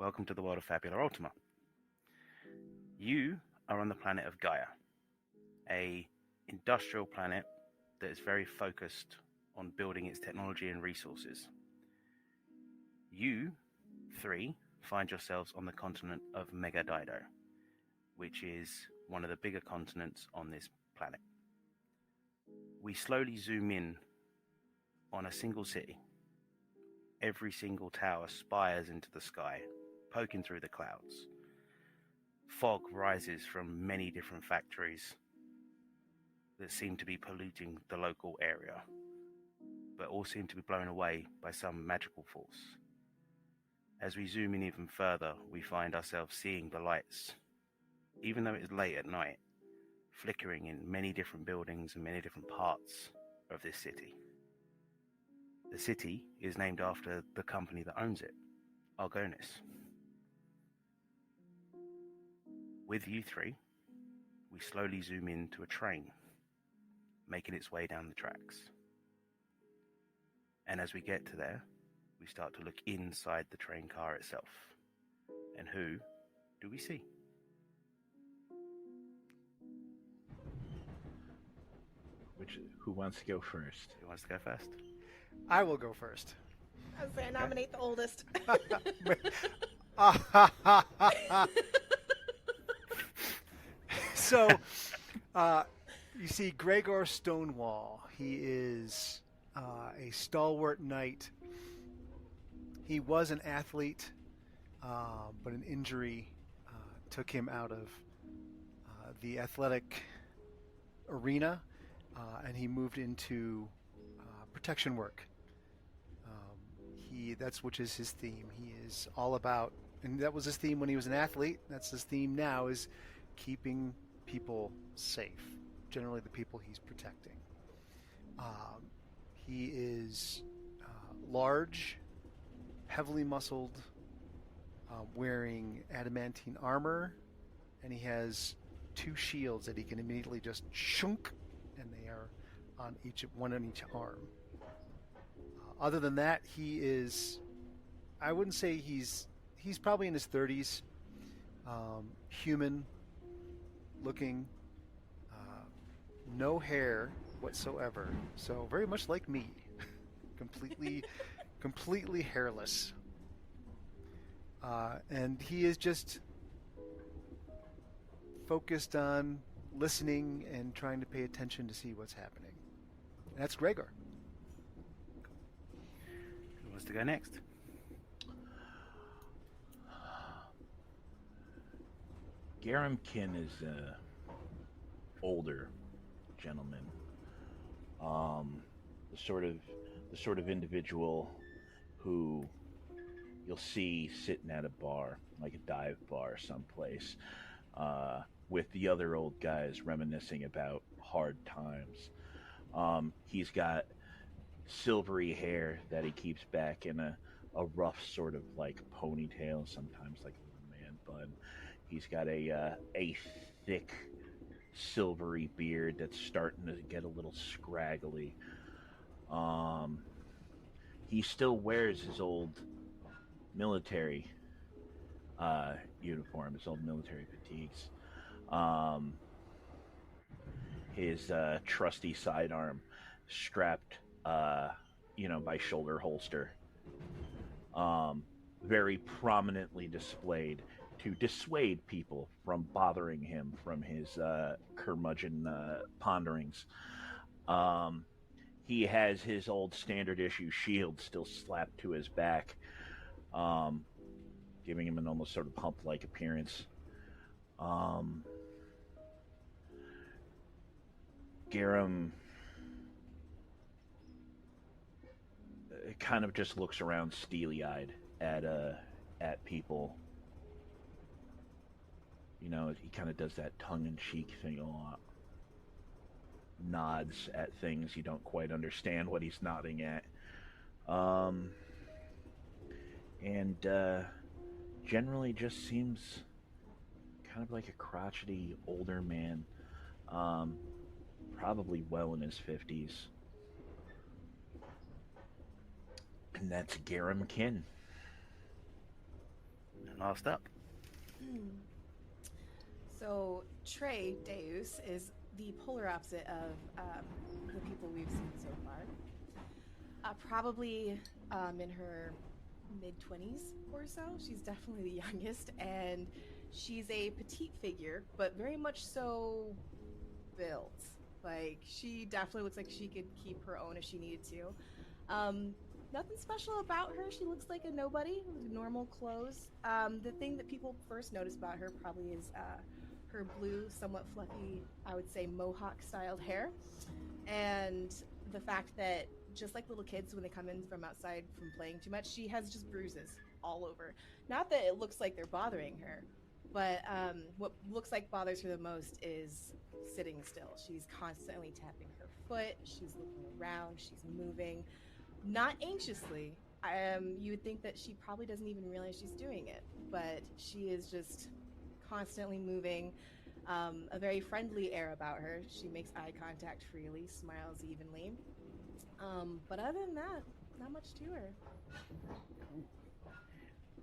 Welcome to the world of Fabula Ultima. You are on the planet of Gaia, a industrial planet that is very focused on building its technology and resources. You three find yourselves on the continent of Megadido, which is one of the bigger continents on this planet. We slowly zoom in on a single city. Every single tower spires into the sky, poking through the clouds. Fog rises from many different factories that seem to be polluting the local area, but all seem to be blown away by some magical force. As we zoom in even further, we find ourselves seeing the lights, even though it is late at night, flickering in many different buildings and many different parts of this city. The city is named after the company that owns it, Argonis. With you three, we slowly zoom into a train, making its way down the tracks. And as we get to there, we start to look inside the train car itself. And who do we see? Who wants to go first? Who wants to go first? I will go first. I was saying nominate the oldest. So, you see Gregor Stonewall. He is a stalwart knight. He was an athlete, but an injury took him out of the athletic arena, and he moved into protection work. That's which is his theme. He is all about, and that was his theme when he was an athlete. That's his theme now, is keeping people safe, generally the people he's protecting. He is large, heavily muscled, wearing adamantine armor, and he has two shields that he can immediately just shunk, and they are on one on each arm. Other than that, he is, I wouldn't say he's probably in his 30s, human looking, no hair whatsoever, so very much like me, completely hairless, and he is just focused on listening and trying to pay attention to see what's happening. And that's Gregor. Who wants to go next? Garamkin is a older gentleman. The sort of individual who you'll see sitting at a bar, like a dive bar someplace, with the other old guys reminiscing about hard times. He's got silvery hair that he keeps back in a rough sort of like ponytail, sometimes like a little man bun. He's got a thick silvery beard that's starting to get a little scraggly. He still wears his old military uniform, his old military fatigues. His trusty sidearm strapped, by shoulder holster, very prominently displayed to dissuade people from bothering him from his curmudgeon ponderings. He has his old standard issue shield still slapped to his back, giving him an almost sort of hump-like appearance. Garam kind of just looks around steely-eyed at people. You know, he kind of does that tongue-in-cheek thing a lot. Nods at things you don't quite understand what he's nodding at. And generally just seems kind of like a crotchety older man. Probably well in his 50s. And that's Garam Kin. last up. So Trey Deus is the polar opposite of the people we've seen so far. Probably in her mid-20s or so. She's definitely the youngest, and she's a petite figure, but very much so built. Like, she definitely looks like she could keep her own if she needed to. Nothing special about her. She looks like a nobody with normal clothes. The thing that people first notice about her probably is her blue, somewhat fluffy, I would say mohawk-styled hair, and the fact that just like little kids when they come in from outside from playing too much, she has just bruises all over. Not that it looks like they're bothering her, but what looks like bothers her the most is sitting still. She's constantly tapping her foot. She's looking around. She's moving, not anxiously. You would think that she probably doesn't even realize she's doing it, but she is just constantly moving. A very friendly air about her. She makes eye contact freely, smiles evenly. But other than that, not much to her.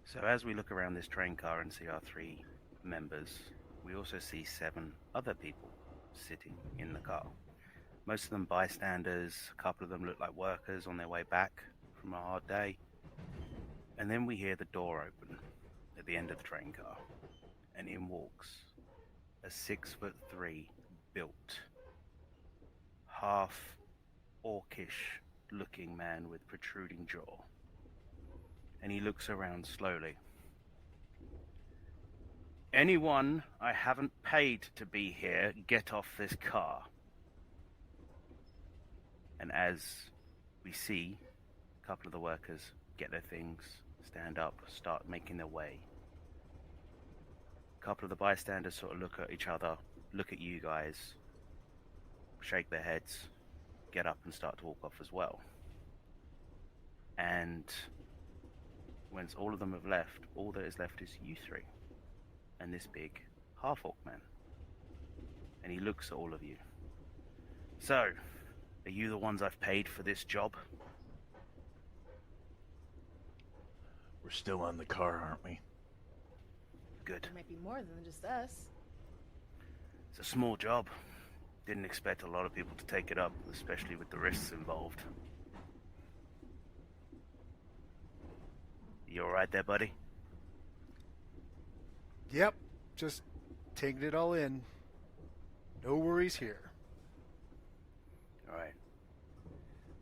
So as we look around this train car and see our 3 members, we also see 7 other people sitting in the car. Most of them bystanders, a couple of them look like workers on their way back from a hard day. And then we hear the door open at the end of the train car, and in walks a 6'3" built, half orcish looking man with protruding jaw. And he looks around slowly. Anyone I haven't paid to be here, get off this car. And as we see a couple of the workers get their things, stand up, start making their way, a couple of the bystanders sort of look at each other, look at you guys, shake their heads, get up and start to walk off as well. And once all of them have left, all that is left is you 3 and this big half-orc man. And he looks at all of you. So, are you the ones I've paid for this job? We're still on the car, aren't we? Good. There might be more than just us. It's a small job. Didn't expect a lot of people to take it up, especially with the risks involved. You alright there, buddy? Yep, just taking it all in. No worries here. Alright.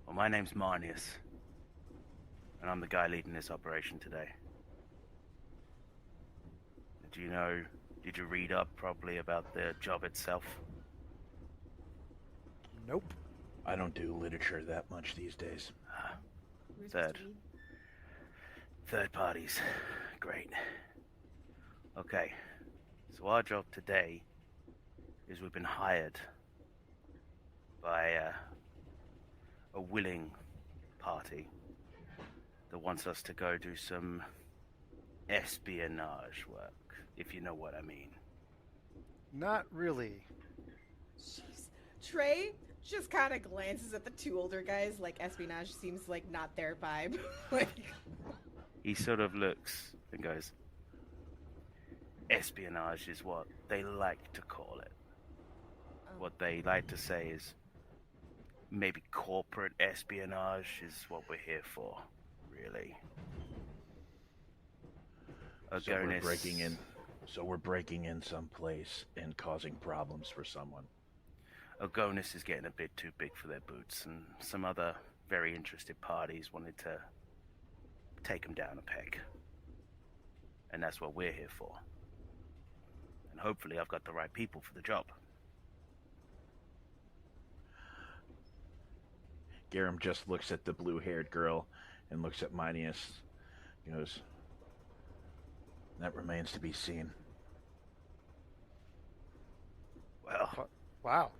Well, my name's Marnius, and I'm the guy leading this operation today. Did you read up probably about the job itself? Nope. I don't do literature that much these days. We're Third. supposed to be- Third parties. Great. Okay. So our job today is we've been hired by a willing party that wants us to go do some espionage work, if you know what I mean. Not really. Jeez. Trey just kind of glances at the 2 older guys, like espionage seems like not their vibe. Like, He sort of looks and goes, espionage is what they like to call it. What they like to say is maybe corporate espionage is what we're here for, really. So we're Agonis- breaking in. So we're breaking in someplace and causing problems for someone. Agonis is getting a bit too big for their boots, and some other very interested parties wanted to take him down a peg. And that's what we're here for. And hopefully I've got the right people for the job. Garum just looks at the blue-haired girl and looks at Minius. He goes, that remains to be seen. Well, Wow.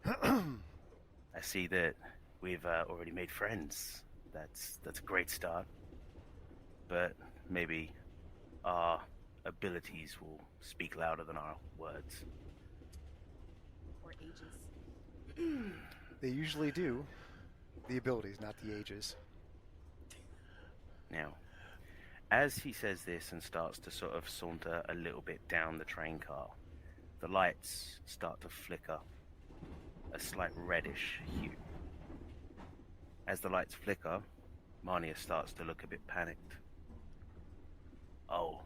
I see that we've already made friends. That's a great start. But maybe our abilities will speak louder than our words. or ages. They usually do. The abilities, not the ages. Now, As he says this and starts to sort of saunter a little bit down the train car, the lights start to flicker a slight reddish hue. As the lights flicker, Marnia starts to look a bit panicked. Oh,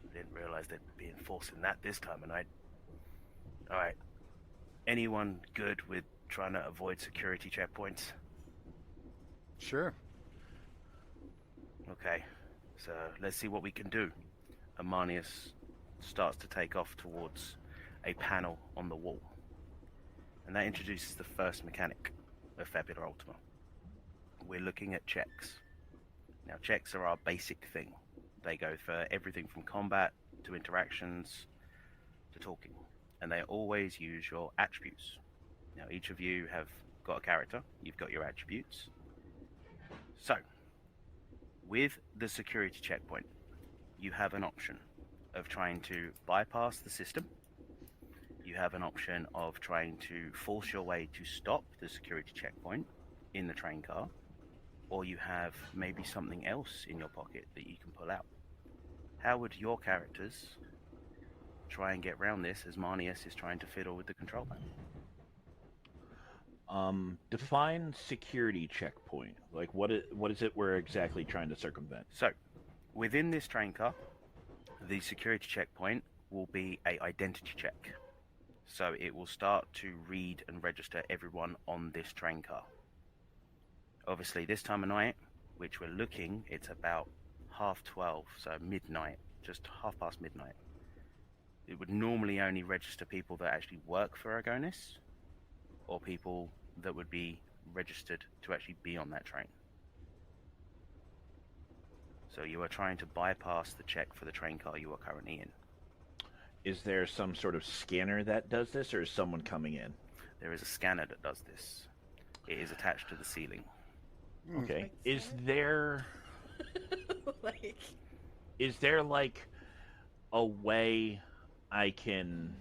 I didn't realize they'd be enforcing that this time of night. Alright, anyone good with trying to avoid security checkpoints? Sure. Okay, so let's see what we can do. Amanius starts to take off towards a panel on the wall. And that introduces the first mechanic of Fabula Ultima. We're looking at checks. Now, checks are our basic thing. They go for everything from combat to interactions to talking. And they always use your attributes. Now, each of you have got a character. You've got your attributes. So, with the security checkpoint, you have an option of trying to bypass the system. You have an option of trying to force your way to stop the security checkpoint in the train car, or you have maybe something else in your pocket that you can pull out. How would your characters try and get around this as Marnius is trying to fiddle with the control panel? Define security checkpoint. Like, what is it we're exactly trying to circumvent? So, within this train car, the security checkpoint will be an identity check. So it will start to read and register everyone on this train car. Obviously, this time of night, which we're looking, it's about 12:30, so midnight, just half past midnight. It would normally only register people that actually work for Agonis, or people that would be registered to actually be on that train. So you are trying to bypass the check for the train car you are currently in. Is there some sort of scanner that does this, or is someone coming in? There is a scanner that does this. It is attached to the ceiling. Okay. Like Is scanner? there Like, is there like a way I can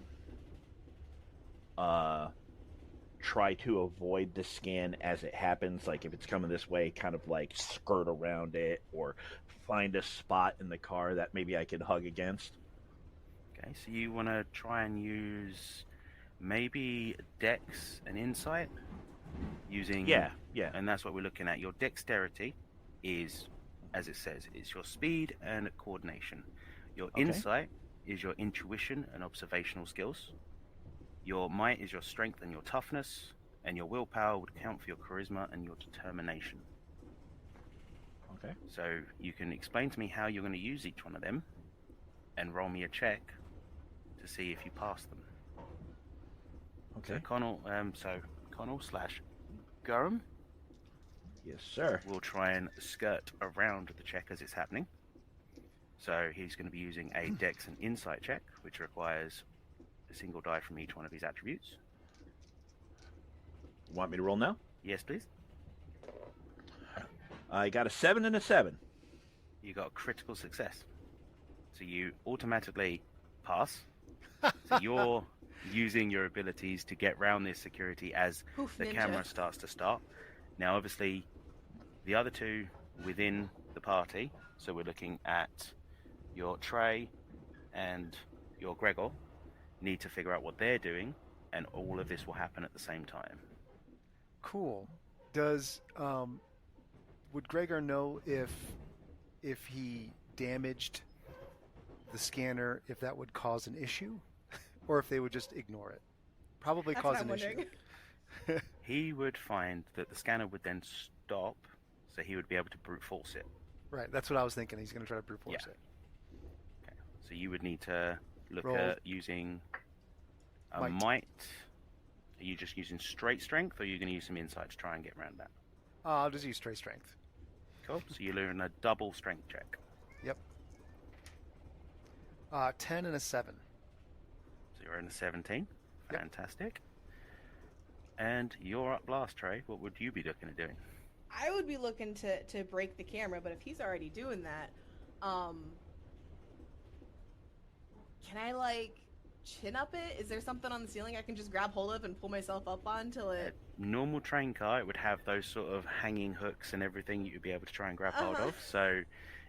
try to avoid the scan as it happens? Like, if it's coming this way, kind of like skirt around it, or find a spot in the car that maybe I can hug against? Okay, so you want to try and use maybe Dex and Insight using... Yeah. And that's what we're looking at. Your dexterity is, as it says, it's your speed and coordination. Your Okay. insight is your intuition and observational skills. Your might is your strength and your toughness, and your willpower would count for your charisma and your determination. Okay. So you can explain to me how you're going to use each one of them, and roll me a check to see if you pass them. Okay. So Connell slash Gurham Yes, sir. will try and skirt around the check as it's happening. So he's going to be using a Dex and Insight check, which requires a single die from each one of his attributes. Want me to roll now? Yes, please. I got a 7 and a 7. You got critical success. So you automatically pass. So you're using your abilities to get round this security as poof, the ninja. camera starts to start. Now, obviously, the other two within the party, so we're looking at your Trey and your Gregor, need to figure out what they're doing, and all of this will happen at the same time. Cool. Does would Gregor know if he damaged the scanner, if that would cause an issue, or if they would just ignore it? Probably That's cause what I'm an issue. wondering. He would find that the scanner would then stop, so he would be able to brute force it. Right. That's what I was thinking. He's going to try to brute force Yeah. it. Okay. So you would need to look Roll. at using a Might. might. Are you just using straight strength, or are you going to use some insight to try and get around that? I'll just use straight strength. Cool. So you're doing a double strength check. Yep. 10 and a 7. So you're in a 17. Yep. Fantastic. And you're up last, Trey. What would you be looking at doing? I would be looking to break the camera, but if he's already doing that, can I like chin up it? Is there something on the ceiling I can just grab hold of and pull myself up on till A it? normal train car, it would have those sort of hanging hooks and everything you'd be able to try and grab hold Uh-huh. of. So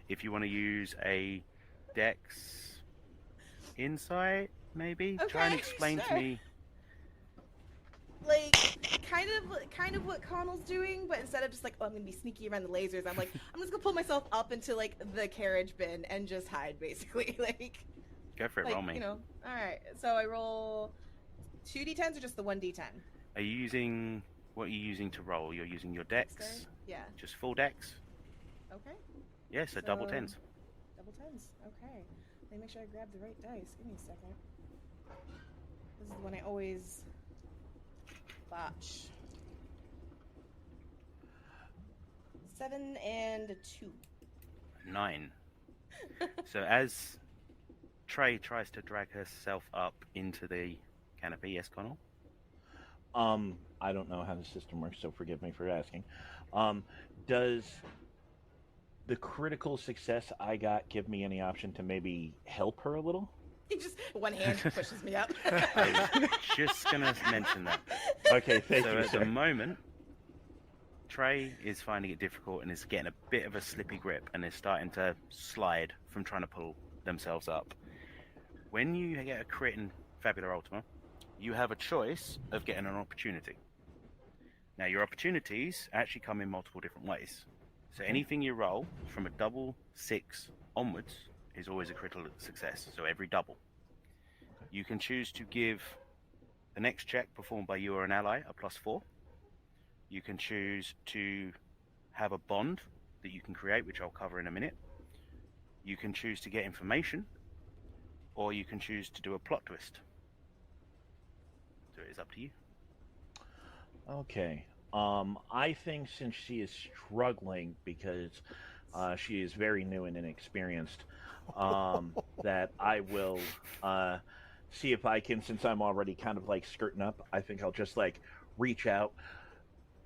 if you want to use a Dex insight, maybe try and Okay, explain to sure. me. Like, kind of what Connell's doing, but instead of just like, oh, I'm gonna be sneaky around the lasers, I'm like, I'm just gonna pull myself up into like the carriage bin and just hide, basically. Like, Go for it, roll me. you know. All right, so I roll 2d10s or just the 1d10? Are you using what are you using to roll? You're using your Dex, Dexterity? Yeah. just full Dex. Okay. Yeah, so double tens. Double tens. Okay. Let me make sure I grab the right dice. Give me a second. This is the one I always botch. 7 and 2. 9. So as Trey tries to drag herself up into the canopy, yes, Connell? I don't know how the system works, so forgive me for asking. Does the critical success I got give me any option to maybe help her a little? He just one hand pushes me up. I was just going to mention that. Okay, thank So you, at sir. the moment, Trey is finding it difficult and is getting a bit of a slippy grip and is starting to slide from trying to pull themselves up. When you get a crit in Fabula Ultima, you have a choice of getting an opportunity. Now, your opportunities actually come in multiple different ways. So anything you roll from a double 6 onwards is always a critical success, so every double. You can choose to give the next check performed by you or an ally a +4. You can choose to have a bond that you can create, which I'll cover in a minute. You can choose to get information, or you can choose to do a plot twist. So it is up to you. Okay. I think since she is struggling because she is very new and inexperienced, that I will see if I can, since I'm already kind of like skirting up, I think I'll just like reach out.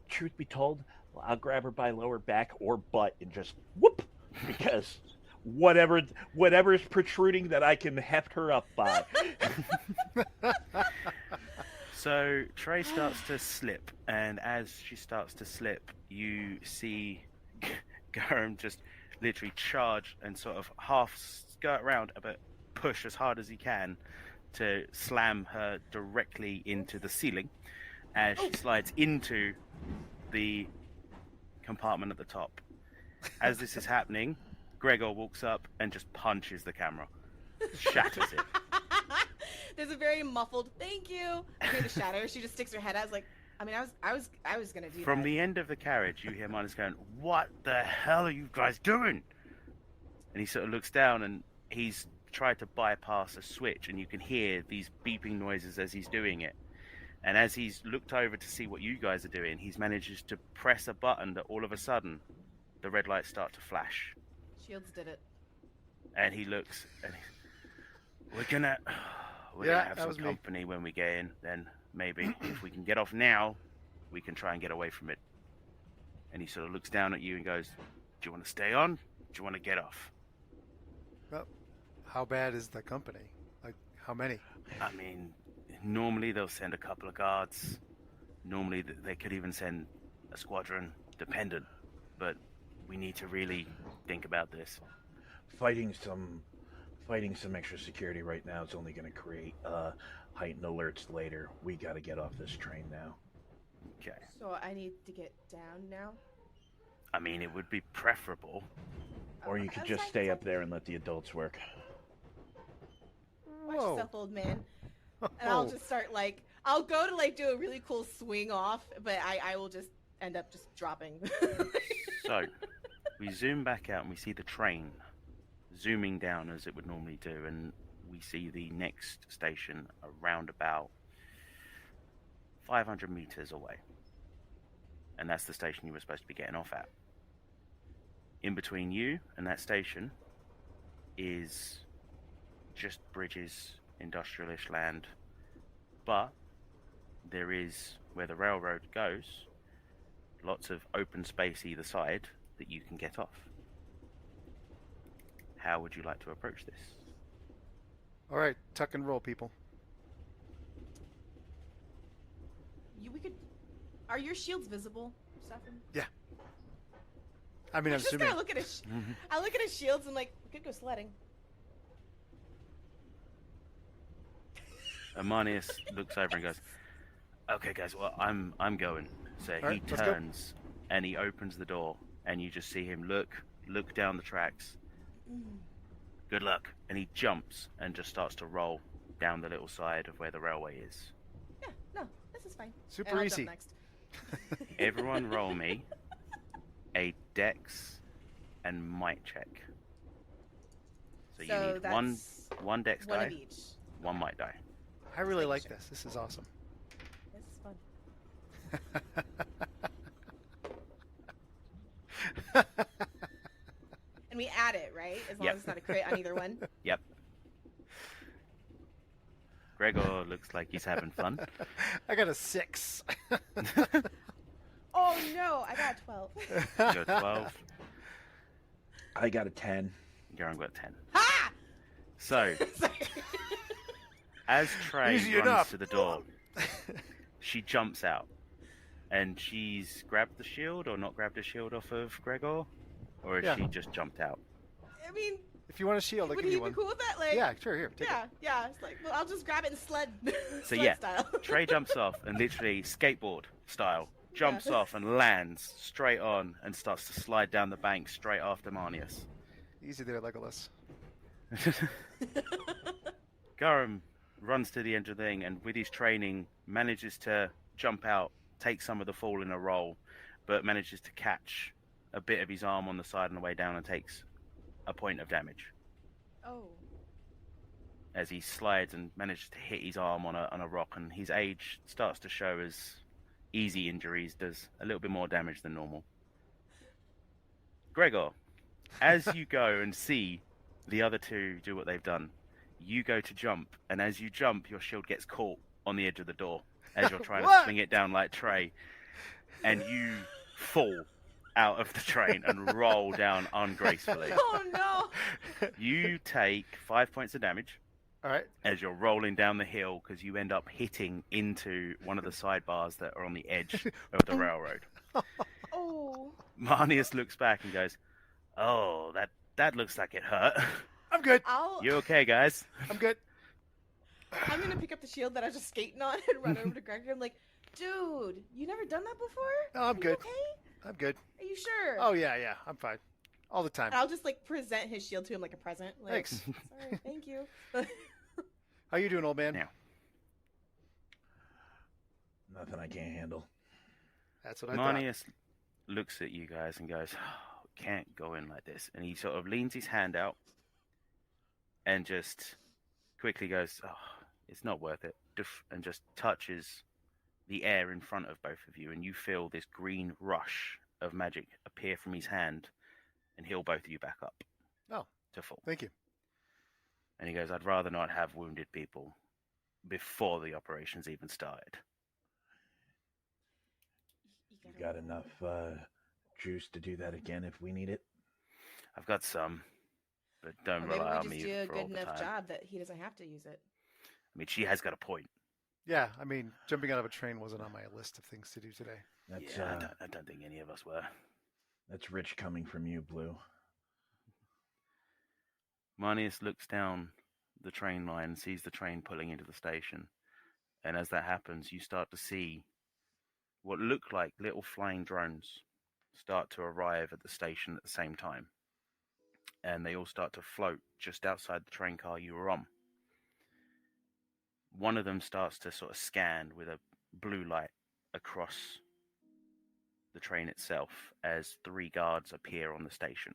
Truth be told, I'll grab her by lower back or butt and just whoop, because whatever's protruding that I can heft her up by. So Trey starts to slip, and as she starts to slip, you see Garum just literally charge and sort of half skirt around, but push as hard as he can to slam her directly into the ceiling as she slides into the compartment at the top. As this is happening, Gregor walks up and just punches the camera, shatters it. There's a very muffled "thank you" near the shatter. She just sticks her head out. I was gonna do From that. the end of the carriage, you hear Minus going, "What the hell are you guys doing?" And he sort of looks down, and he's tried to bypass a switch, and you can hear these beeping noises as he's doing it. And as he's looked over to see what you guys are doing, he's manages to press a button that all of a sudden, the red lights start to flash. Shields did it. And he looks, and we're gonna have some company when we get in. Then maybe if we can get off now, we can try and get away from it. And he sort of looks down at you and goes, "Do you want to stay on? Do you want to get off?" Well, how bad is the company? Like, how many? I mean, normally they'll send a couple of guards. Normally they could even send a squadron, dependent. But we need to really think about this. Fighting some extra security right now is only going to create heightened alerts later. We got to get off this train now. Okay. So I need to get down now. I mean, it would be preferable. Or you could just stay up there and let the adults work. Watch yourself, old man. And I'll just start I'll go to do a really cool swing off, but I will just end up just dropping. So, we zoom back out and we see the train zooming down as it would normally do, and we see the next station around about 500 meters away. And that's the station you were supposed to be getting off at. In between you and that station is just bridges, industrialish land, but there is, where the railroad goes, lots of open space either side that you can get off. How would you like to approach this? All right, tuck and roll, people. We could. Are your shields visible, Stephan? Yeah. I mean, I'm just assuming. kind of look at his. I look at his shields and like, we could go sledding. Amanius looks over and goes, "Okay, guys, well, I'm going." So All he right, let's go. turns and he opens the door, and you just see him look down the tracks. Good luck, and he jumps and just starts to roll down the little side of where the railway is. Yeah, no, this is fine. Super And I'll easy. jump next. Everyone, roll me a Dex and Might check. So you need one Dex one die, of each. one Might die. I really Making like sure. this. This is awesome. This is fun. And we add it, right? As long Yep. as it's not a crit on either one. Yep. Gregor looks like he's having fun. I got a 6. Oh no, I got 12. You got 12. I got a 10. Garen got 10. Ha! So, Sorry. as Trey Easy runs enough. to the door, she jumps out. And she's grabbed the shield or not grabbed the shield off of Gregor? Or has Yeah. she just jumped out? I mean, If you want a shield, I'll would give he you be one. cool with that? Like, Yeah, sure. Here, take it. yeah. It's like, well, I'll just grab it and sled. So sled yeah, style. Trey jumps off and literally skateboard style jumps Yeah. off and lands straight on and starts to slide down the bank straight after Marnius. Easy there, Legolas. Garum runs to the end of the thing and with his training manages to jump out, take some of the fall in a roll, but manages to catch a bit of his arm on the side on the way down and takes a point of damage Oh. as he slides and manages to hit his arm on a rock, and his age starts to show as easy injuries, does a little bit more damage than normal. Gregor, as you go and see the other two do what they've done, you go to jump, and as you jump, your shield gets caught on the edge of the door as you're trying to What? swing it down like Trey, and you fall out of the train and roll down ungracefully. Oh no. You take 5 points of damage All right. as you're rolling down the hill because you end up hitting into one of the sidebars that are on the edge of the railroad. Oh. Marnius looks back and goes, "Oh, that looks like it hurt." I'm good. You okay, guys? I'm good. I'm gonna pick up the shield that I was just skating on and run over to Gregor. I'm like, dude, you never done that before? No, I'm Are good. You okay? I'm good. Are you sure? Oh, yeah. I'm fine. All the time. And I'll just like present his shield to him like a present. Like, Thanks. Sorry, thank you. How you doing, old man? Yeah. Nothing I can't handle. That's what I thought. Marnius looks at you guys and goes, "Oh, can't go in like this." And he sort of leans his hand out and just quickly goes, "Oh, it's not worth it," and just touches the air in front of both of you, and you feel this green rush of magic appear from his hand and heal both of you back up. Oh. To full. Thank you. And he goes, "I'd rather not have wounded people before the operations even started." You got enough juice to do that again if we need it? I've got some, but don't Or maybe rely on we me just do a for all good the enough time. job that he doesn't have to use it. I mean, she has got a point. Yeah, I mean, jumping out of a train wasn't on my list of things to do today. That's Yeah, I don't think any of us were. that's rich coming from you, Blue. Marnius looks down the train line and sees the train pulling into the station. And as that happens, you start to see what look like little flying drones start to arrive at the station at the same time. And they all start to float just outside the train car you were on. One of them starts to sort of scan with a blue light across the train itself as 3 guards appear on the station.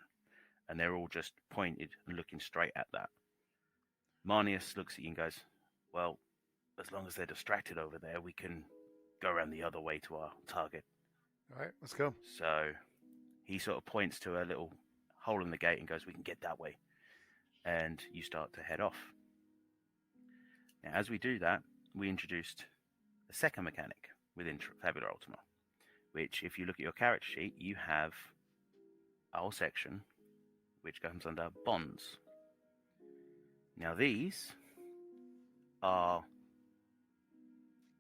And they're all just pointed and looking straight at that. Marnius looks at you and goes, "Well, as long as they're distracted over there, we can go around the other way to our target." All right, let's go. So he sort of points to a little hole in the gate and goes, "We can get that way." And you start to head off. Now, as we do that, we introduced a second mechanic within Fabula Ultima, which, if you look at your character sheet, you have a whole section which comes under bonds. Now, these are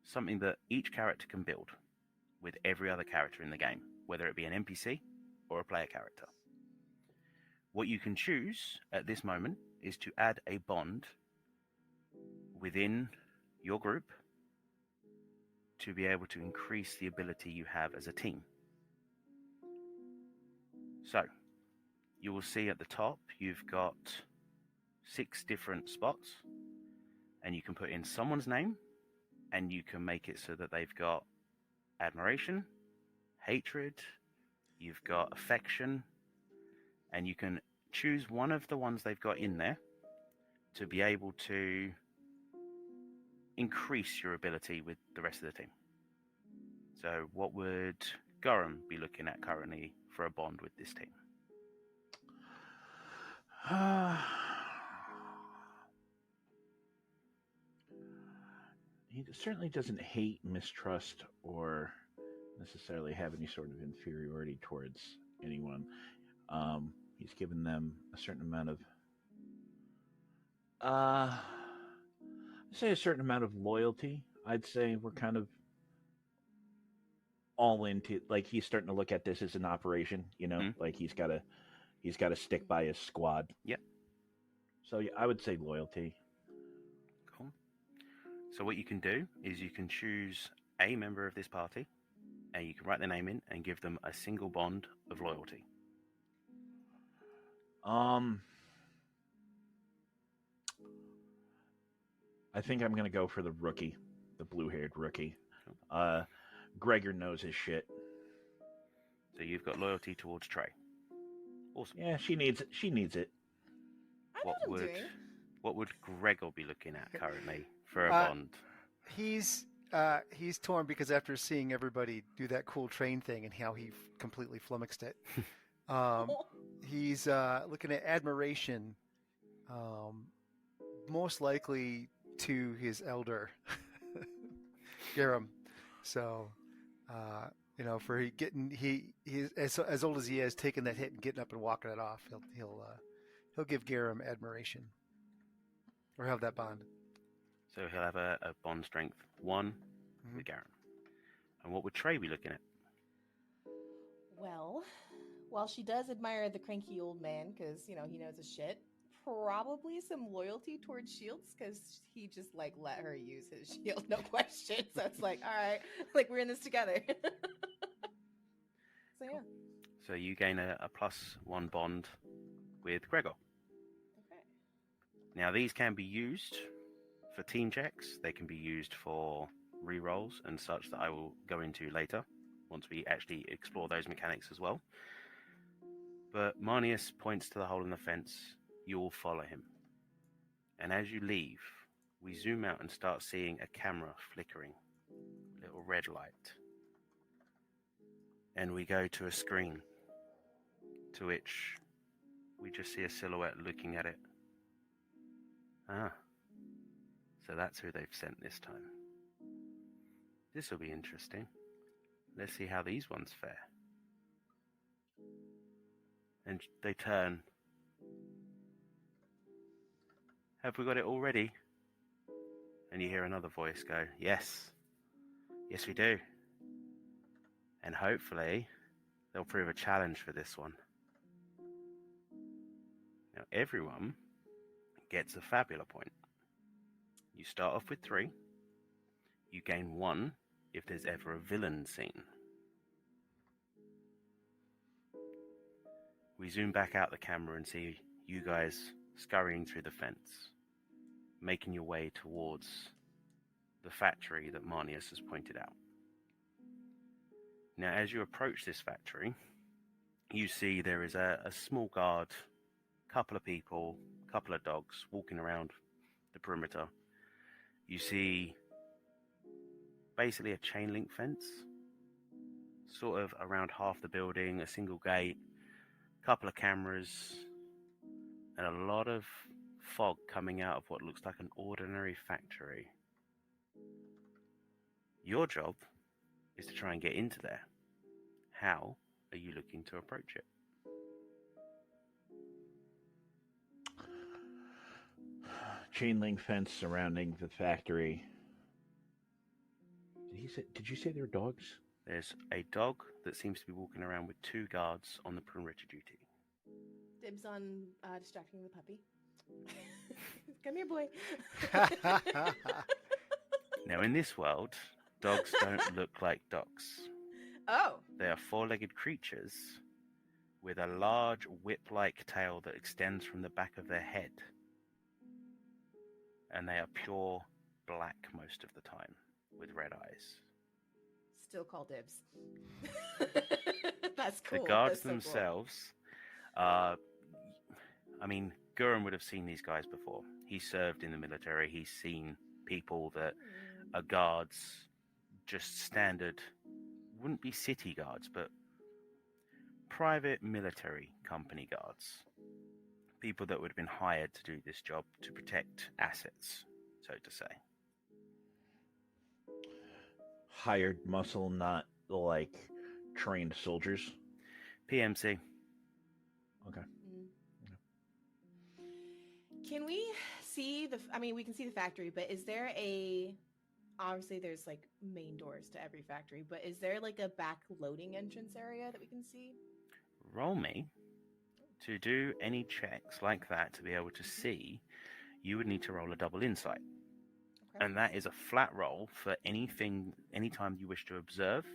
something that each character can build with every other character in the game, whether it be an NPC or a player character. What you can choose at this moment is to add a bond within your group to be able to increase the ability you have as a team. So, you will see at the top you've got 6 different spots, and you can put in someone's name, and you can make it so that they've got admiration, hatred, you've got affection, and you can choose one of the ones they've got in there to be able to increase your ability with the rest of the team. So what would Gorham be looking at currently for a bond with this team? He certainly doesn't hate, mistrust, or necessarily have any sort of inferiority towards anyone. He's given them a certain amount of, I'd say a certain amount of loyalty. I'd say we're kind of all into, like, he's starting to look at this as an operation, you know, like he's got to stick by his squad. Yep. So yeah, I would say loyalty. Cool. So what you can do is you can choose a member of this party, and you can write their name in and give them a single bond of loyalty. I think I'm gonna go for the rookie, the blue-haired rookie. Gregor knows his shit. So you've got loyalty towards Trey. Awesome. Yeah, she needs it. She needs it. What would Gregor be looking at currently for a bond? He's torn because after seeing everybody do that cool train thing and how he completely flummoxed it, he's looking at admiration, most likely to his elder, Garum. So, for he's as old as he is, taking that hit and getting up and walking it off, he'll give Garum admiration, or have that bond. So he'll have a bond strength 1 with Garum. And what would Trey be looking at? Well, while she does admire the cranky old man because, he knows his shit, probably some loyalty towards shields because he just, let her use his shield, no question. So it's all right, we're in this together. So, yeah. So you gain a +1 bond with Gregor. Okay. Now, these can be used for team checks. They can be used for rerolls and such that I will go into later once we actually explore those mechanics as well. But Marnius points to the hole in the fence. You all follow him. And as you leave, we zoom out and start seeing a camera flickering, a little red light. And we go to a screen to which we just see a silhouette looking at it. So that's who they've sent this time. This will be interesting. Let's see how these ones fare. And they turn. Have we got it already? And you hear another voice go, yes. Yes, we do. And hopefully, they'll prove a challenge for this one. Now, everyone gets a Fabula point. You start off with 3. You gain 1 if there's ever a villain scene. We zoom back out the camera and see you guys scurrying through the fence, making your way towards the factory that Marnius has pointed out. Now, as you approach this factory, you see there is a small guard, couple of people, couple of dogs walking around the perimeter. You see basically a chain link fence, sort of around half the building, a single gate, couple of cameras, and a lot of fog coming out of what looks like an ordinary factory. Your job is to try and get into there. How are you looking to approach it? Chain link fence surrounding the factory. Did you say they were dogs? There's a dog that seems to be walking around with 2 guards on the perimeter duty. Dibs on distracting the puppy. Come here, boy. Now, in this world, dogs don't look like dogs. Oh. They are 4-legged creatures with a large whip-like tail that extends from the back of their head. And they are pure black most of the time, with red eyes. Still call dibs. That's cool. The guards That's so cool. themselves, Gurren would have seen these guys before. He served in the military. He's seen people that are guards, just standard, wouldn't be city guards, but private military company guards. People that would have been hired to do this job to protect assets, so to say. Hired muscle, not like trained soldiers. PMC. Okay. Can we see we can see the factory, but is there obviously there's like main doors to every factory, but is there like a back loading entrance area that we can see? Roll me. To do any checks like that, to be able to see, you would need to roll a double insight. Okay. And that is a flat roll for anytime you wish to observe,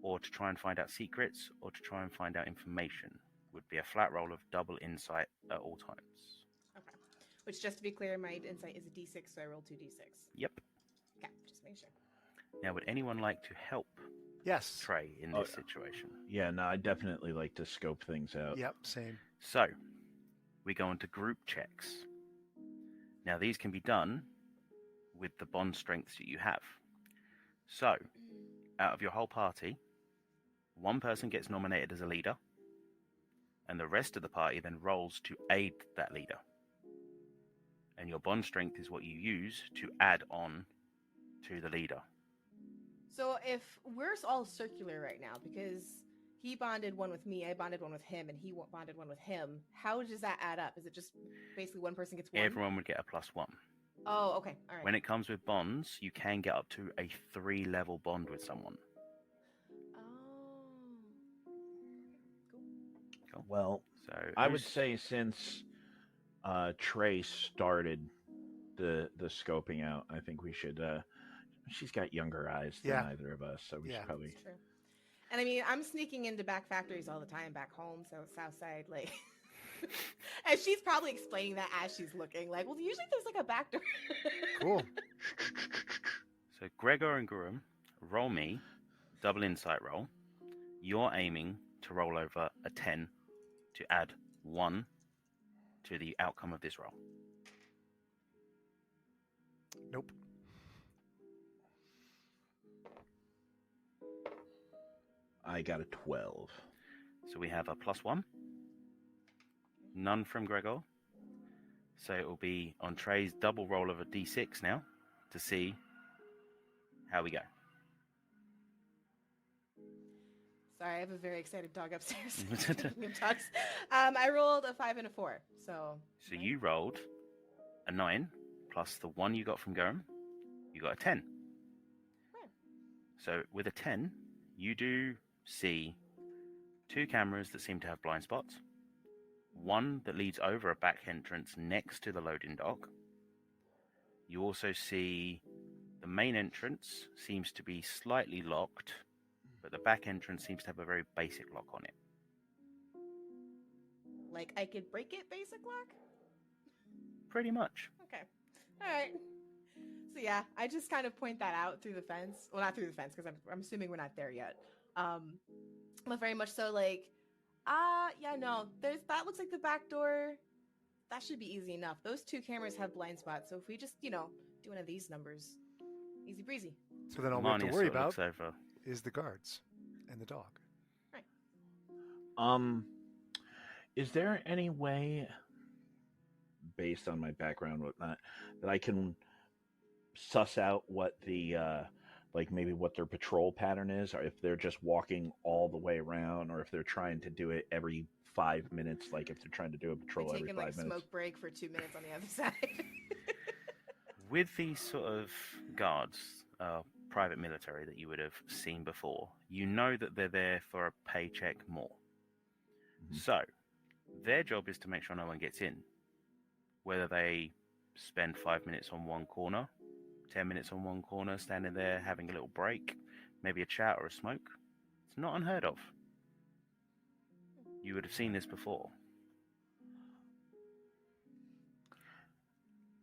or to try and find out secrets, or to try and find out information. Would be a flat roll of double insight at all times. Okay. Which, just to be clear, my insight is a d6, so I roll 2d6. Yep. Okay, just make sure. Now, would anyone like to help Yes. Trey in this situation? Yeah, no, I definitely like to scope things out. Yep, same. So, we go into group checks. Now, these can be done with the bond strengths that you have. So, out of your whole party, one person gets nominated as a leader, and the rest of the party then rolls to aid that leader. And your bond strength is what you use to add on to the leader. So if we're all circular right now, because he bonded one with me, I bonded one with him, and he bonded one with him, how does that add up? Is it just basically one person gets one? Everyone would get a +1. Oh, okay. All right. When it comes with bonds, you can get up to a 3-level bond with someone. Oh. Cool. Well, So I would say since Trey started the scoping out, I think we should. She's got younger eyes than Yeah. either of us, so we should probably. That's true. And I mean, I'm sneaking into back factories all the time back home, so Southside, like, and she's probably explaining that as she's looking, like, well, usually there's like a back door. Cool. So Gregor and Gurum, roll me, double insight roll. You're aiming to roll over a 10 to add 1 to the outcome of this roll. Nope. I got a 12. So we have a +1. None from Gregor. So it will be on Trey's double roll of a d6 now to see how we go. Sorry, I have a very excited dog upstairs. Speaking of dogs, I rolled a 5 and a 4. So You rolled a 9 plus the 1 you got from Gurum. You got a 10. Right. So with a 10, you do see 2 cameras that seem to have blind spots. 1 that leads over a back entrance next to the loading dock. You also see the main entrance seems to be slightly locked, but the back entrance seems to have a very basic lock on it. like I could break it, basic lock? Pretty much. Okay. All right. So yeah, I just kind of point that out through the fence. Well, not through the fence, because I'm assuming we're not there yet. But very much so like, yeah, no, that looks like the back door. That should be easy enough. Those 2 cameras have blind spots, so if we just, do one of these numbers, easy breezy. So then all we have to Marnie worry sort of about looks over. is the guards and the dog. Is there any way, based on my background and whatnot, that I can suss out what the maybe what their patrol pattern is, or if they're just walking all the way around, or if they're trying to do it every 5 minutes, like if they're trying to do a patrol every 5 taking like minutes. smoke break for 2 minutes on the other side. With these sort of guards, private military that you would have seen before. You know that they're there for a paycheck more. Mhm. So, their job is to make sure no one gets in. Whether they spend 5 minutes on one corner, 10 minutes on one corner, standing there having a little break, maybe a chat or a smoke, it's not unheard of. You would have seen this before.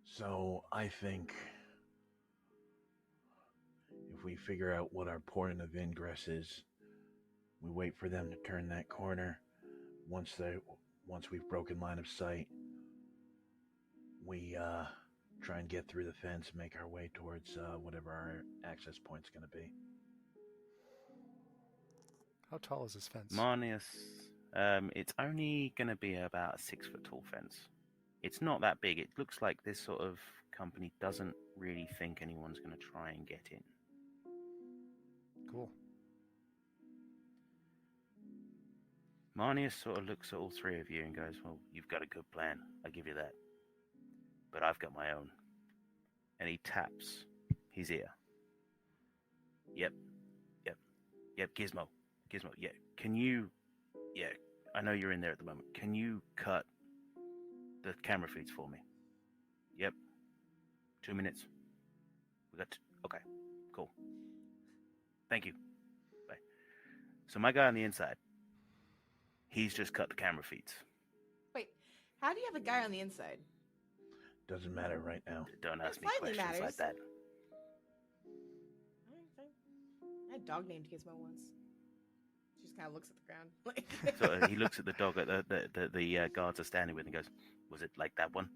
So I think if we figure out what our point of ingress is, we wait for them to turn that corner. Once we've broken line of sight, we try and get through the fence, make our way towards whatever our access point's going to be. How tall is this fence? Marnius, it's only going to be about a 6-foot tall fence. It's not that big. It looks like this sort of company doesn't really think anyone's going to try and get in. Cool. Marnius sort of looks at all three of you and goes, well, you've got a good plan. I give you that. But I've got my own. And he taps his ear. Yep. Gizmo, yeah. Can you... Yeah, I know you're in there at the moment. Can you cut the camera feeds for me? Yep. 2 minutes. We got... Okay, cool. Thank you. Bye. So my guy on the inside, he's just cut the camera feeds. Wait, how do you have a guy on the inside? Doesn't matter right now. Don't ask me slightly questions like matters. that. Alright, fine. I had a dog named Gizmo once. She just kind of looks at the ground. So he looks at the dog that the guards are standing with and goes, was it like that one?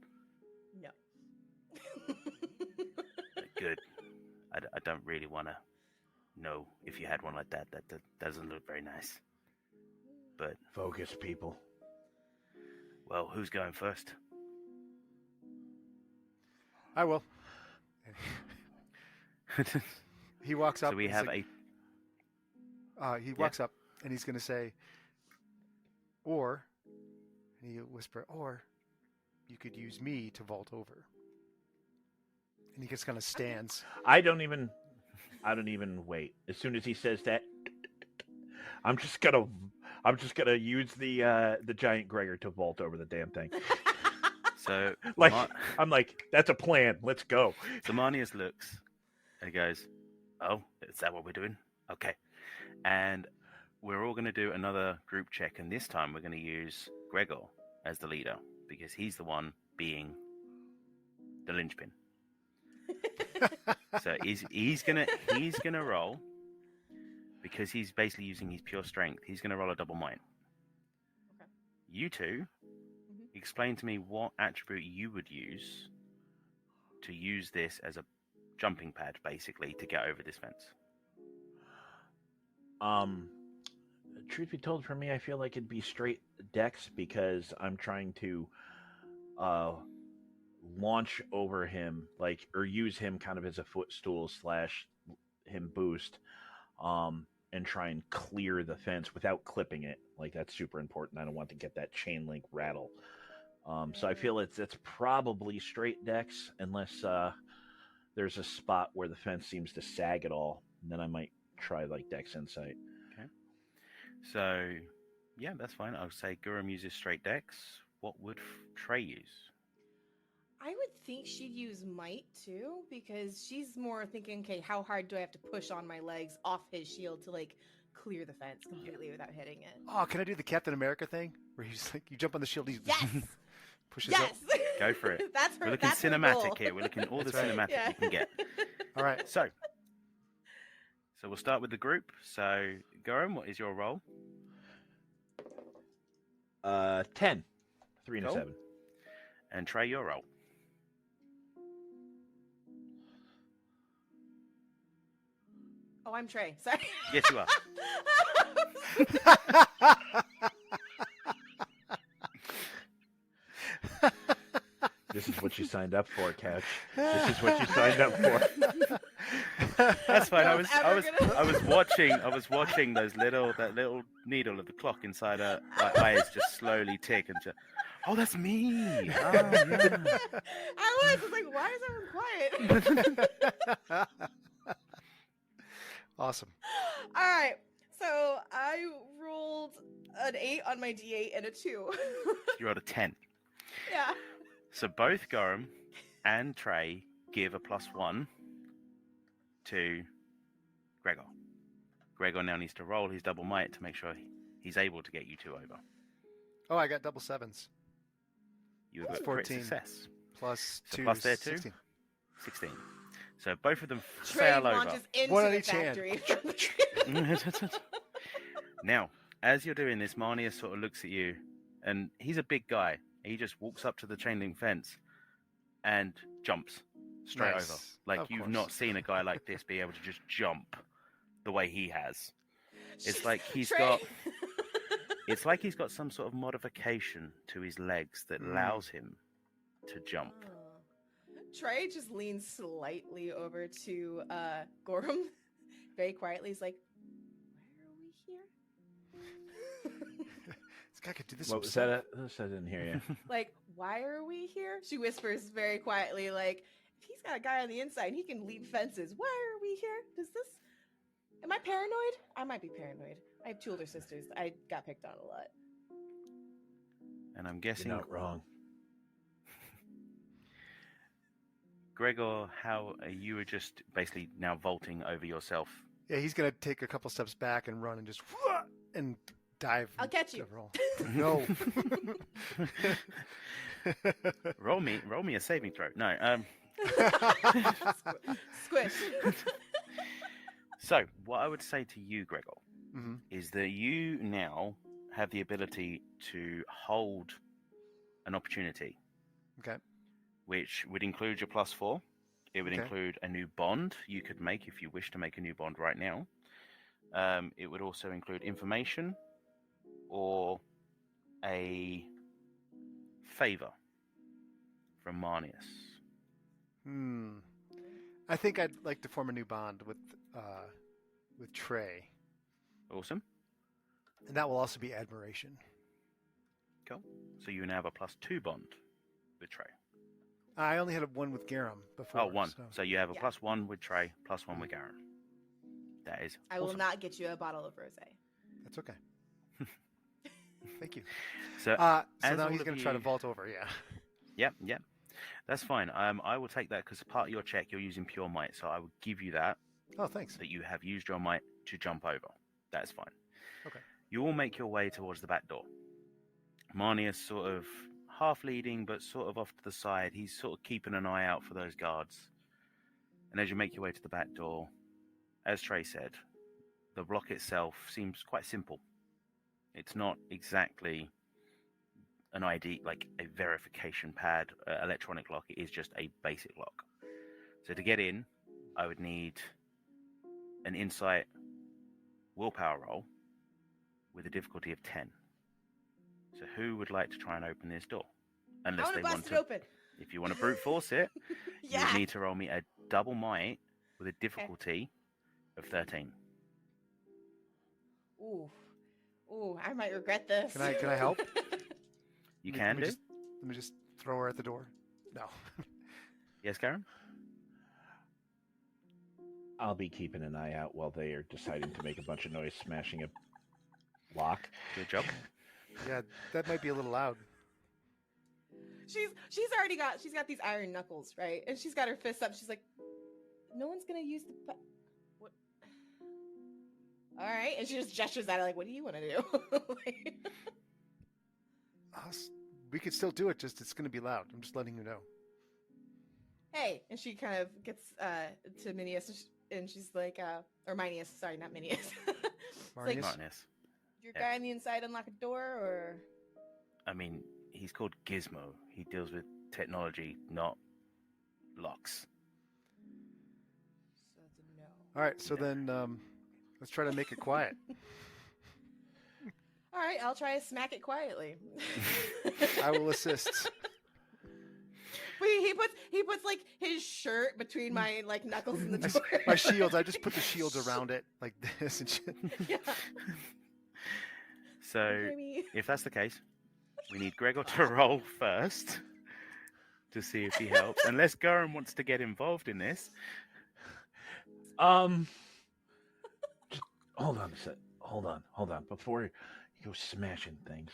No. Good. I don't really want to know if you had one like that. That doesn't look very nice. But, Focus, people. well, who's going first? I will. He walks up. So we and have he's like- he walks up and he's going to say, or, and he whisper, or you could use me to vault over. And he just kind of stands. I don't even wait. As soon as he says that, I'm just gonna use the giant Gregor to vault over the damn thing. So Like I'm like, that's a plan. Let's go. So Marnius looks and he goes, oh, is that what we're doing? Okay. And we're all going to do another group check, and this time we're going to use Gregor as the leader because he's the one being the linchpin. So he's gonna roll because he's basically using his pure strength. He's gonna roll a double might. Okay. You two, explain to me what attribute you would use to use this as a jumping pad, basically, to get over this fence. Truth be told, for me, I feel like it'd be straight dex because I'm trying to launch over him, or use him kind of as a footstool / him boost, and try and clear the fence without clipping it. Like, that's super important. I don't want to get that chain link rattle. So I feel it's probably straight dex unless there's a spot where the fence seems to sag at all, and then I might try dex insight. Okay. So, yeah, that's fine. I'll say Gurum uses straight dex. What would Trey use? I would think she'd use might too, because she's more thinking, okay, how hard do I have to push on my legs off his shield to clear the fence completely without hitting it? Oh, can I do the Captain America thing where he's like, you jump on the shield, he Yes. pushes up? Go for it. That's her. We're looking that's her cinematic goal. here. We're looking at all the That's right. cinematic Yeah. we can get. All right. So we'll start with the group. So, Gurum, what is your role? 10. 3 and a Cool. 7. And Trey, your role. Oh, I'm Trey. Sorry. Yes, you are. This is what you signed up for, Couch. This is what you signed up for. That's fine. I No was one's ever gonna- I was watching that little needle of the clock inside her eyes just slowly tick and just, oh, that's me. Oh, yeah. I was like, why is everyone quiet? Awesome. All right. So I rolled an 8 on my D8 and a 2. You rolled a 10. Yeah. So both Gorham and Trey give a +1 to Gregor. Gregor now needs to roll his double might to make sure he's able to get you two over. Oh, I got double sevens. You have That's got a crit 14. success. Plus So 2 plus is there too? 16. 16. So both of them Trey fail over. launches into One on the each hand. factory. Now, as you're doing this, Marnia sort of looks at you, and he's a big guy. He just walks up to the chain link fence and jumps straight Nice. over. Like, Of you've course. not seen a guy like this be able to just jump the way he has. It's like he's Trey- got... It's like he's got some sort of modification to his legs that allows him to jump. Oh. Trey just leans slightly over to Gorham, very quietly. He's like, "Why are we here?" This guy could do this What was himself. that? I didn't hear you. Like, "Why are we here?" She whispers very quietly, like, "If he's got a guy on the inside, he can leap fences. Why are we here? Does this? Am I paranoid? I might be paranoid. I have 2 older sisters. I got picked on a lot." And I'm guessing... You're not wrong. Gregor, how you were just basically now vaulting over yourself. Yeah, he's going to take a couple steps back and run and just and dive. I'll catch you. Roll. No. Roll me a saving throw. No. Squish. So, what I would say to you, Gregor, hmm is that you now have the ability to hold an opportunity, Okay. which would include your +4. It would Okay. include a new bond you could make if you wish to make a new bond right now. It would also include information or a favor from Marnius. I think I'd like to form a new bond with Trey, Awesome. and that will also be admiration. Cool. So you now have a +2 bond with Trey. I only had one with Garum before. Oh, 1. So. So you have a Yeah. +1 with Trey, +1 with Garen. That is I will awesome. not get you a bottle of rosé. That's okay. Thank you. So, So as now all he's of going to try to you- vault over. Yeah. Yep. That's fine. I will take that because part of your check you're using pure might, so I will give you that Oh, thanks. you have used your might to jump over. That's fine. Okay. You all make your way towards the back door. Marnius sort of half leading, but sort of off to the side. He's sort of keeping an eye out for those guards. And as you make your way to the back door, as Trey said, the block itself seems quite simple. It's not exactly an ID, like a verification pad, electronic lock. It is just a basic lock. So to get in, I would need an insight willpower roll with a difficulty of 10. So who would like to try and open this door? I Unless want they to want bust to, it open. if you want to brute force it, you Yeah. would need to roll me a double might with a difficulty of 13. Ooh, I might regret this. Can I help? You Let can me do. Let me just throw her at the door. No. Yes, Karen? I'll be keeping an eye out while they are deciding to make a bunch of noise smashing a lock. Good job. Yeah, that might be a little loud. She's got these iron knuckles, right? And she's got her fists up. She's like, no one's gonna use the. What? All right, and she just gestures at it like, "What do you want to do?" Like, We could still do it. Just it's going to be loud. I'm just letting you know. hey, and she kind of gets to Minius, and she's like, or Minius, sorry, not Minius. It's like, Marnius? Marnius. your Yeah. guy on the inside unlock a door, or I mean, he's called Gizmo. He deals with technology, not locks. so it's a no. All right. So then let's try to make it quiet. All right, I'll try to smack it quietly. I will assist. Wait, he puts like his shirt between my like knuckles in the door. My shields. I just put the shields around it like this and shit. Yeah. So, Maybe. if that's the case, we need Gregor to roll first to see if he helps. Unless Garum wants to get involved in this. hold on a sec. Hold on. Before you go smashing things,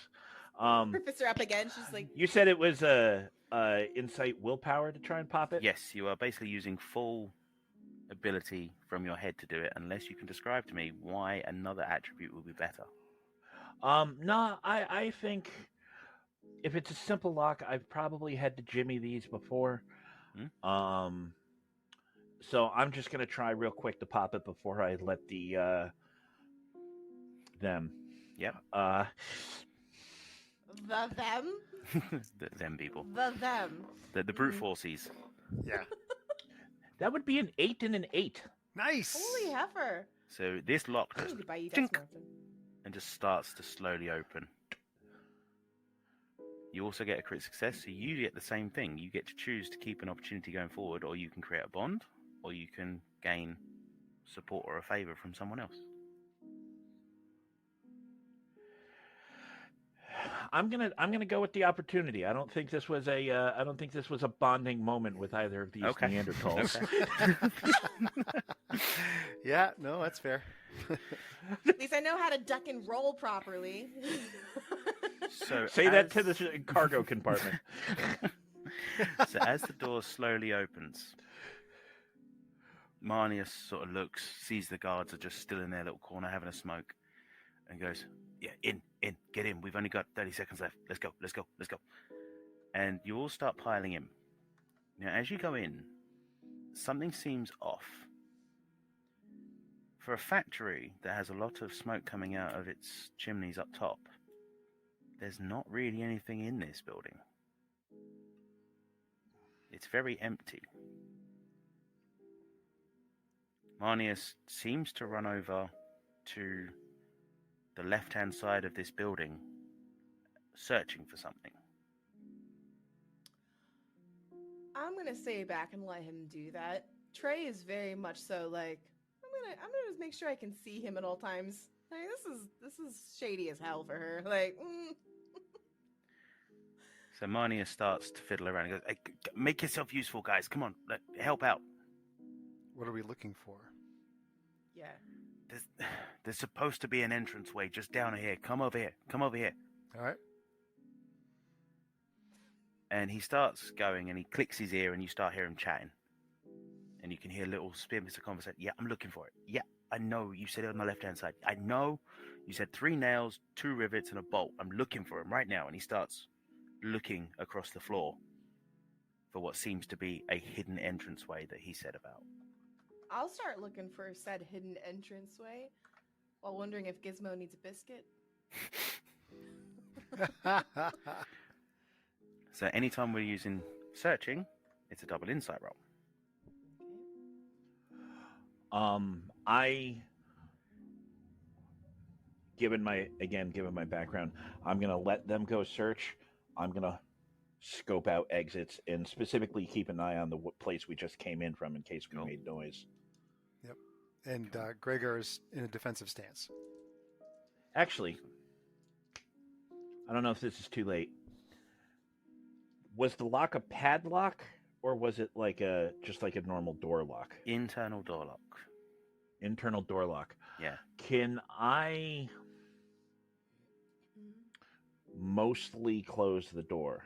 Griffiths her up again. She's like, you said it was insight willpower to try and pop it. Yes, you are basically using full ability from your head to do it, unless you can describe to me why another attribute would be better. No, I think if it's a simple lock, I've probably had to jimmy these before. So I'm just gonna try real quick to pop it before I let the them. Yep. the them? Them people. The them. The brute forces. Yeah. That would be an 8 and an 8. Nice. Holy heifer. So this lock I just need to buy you chink, that more often. and just starts to slowly open. You also get a crit success, so you get the same thing. You get to choose to keep an opportunity going forward, or you can create a bond, or you can gain support or a favor from someone else. I'm gonna go with the opportunity. I don't think this was a bonding moment with either of these Okay. Neanderthals. Yeah, no, that's fair. At least I know how to duck and roll properly. So Say that to the cargo compartment. So as the door slowly opens, Marnius sort of looks, sees the guards are just still in their little corner having a smoke, and goes, "Yeah, in, get in. We've only got 30 seconds left. Let's go." And you all start piling in. Now, as you go in, something seems off. For a factory that has a lot of smoke coming out of its chimneys up top, there's not really anything in this building. It's very empty. Marnius seems to run over to the left-hand side of this building, searching for something. I'm gonna stay back and let him do that. Trey is very much so like, I'm gonna just make sure I can see him at all times. Like, this is shady as hell for her. Like, So Marnius starts to fiddle around and goes, "Hey, make yourself useful, guys. Come on, help out. What are we looking for? yeah. There's supposed to be an entranceway just down here. Come over here. All right. And he starts going and he clicks his ear and you start hearing him chatting. And you can hear little snippets of conversation. Yeah, I'm looking for it. Yeah, I know you said it on the left-hand side. I know you said 3 nails, 2 rivets, and a bolt. I'm looking for him right now. And he starts looking across the floor for what seems to be a hidden entranceway that he said about. I'll start looking for said hidden entranceway while wondering if Gizmo needs a biscuit. So anytime we're using searching, it's a double insight roll. Given my background, I'm gonna let them go search. I'm gonna scope out exits and specifically keep an eye on the place we just came in from in case we made noise. Yep. And Gregor is in a defensive stance. Actually, I don't know if this is too late. Was the lock a padlock or was it just like a normal door lock? Internal door lock. Internal door lock. Yeah. Can I mostly close the door?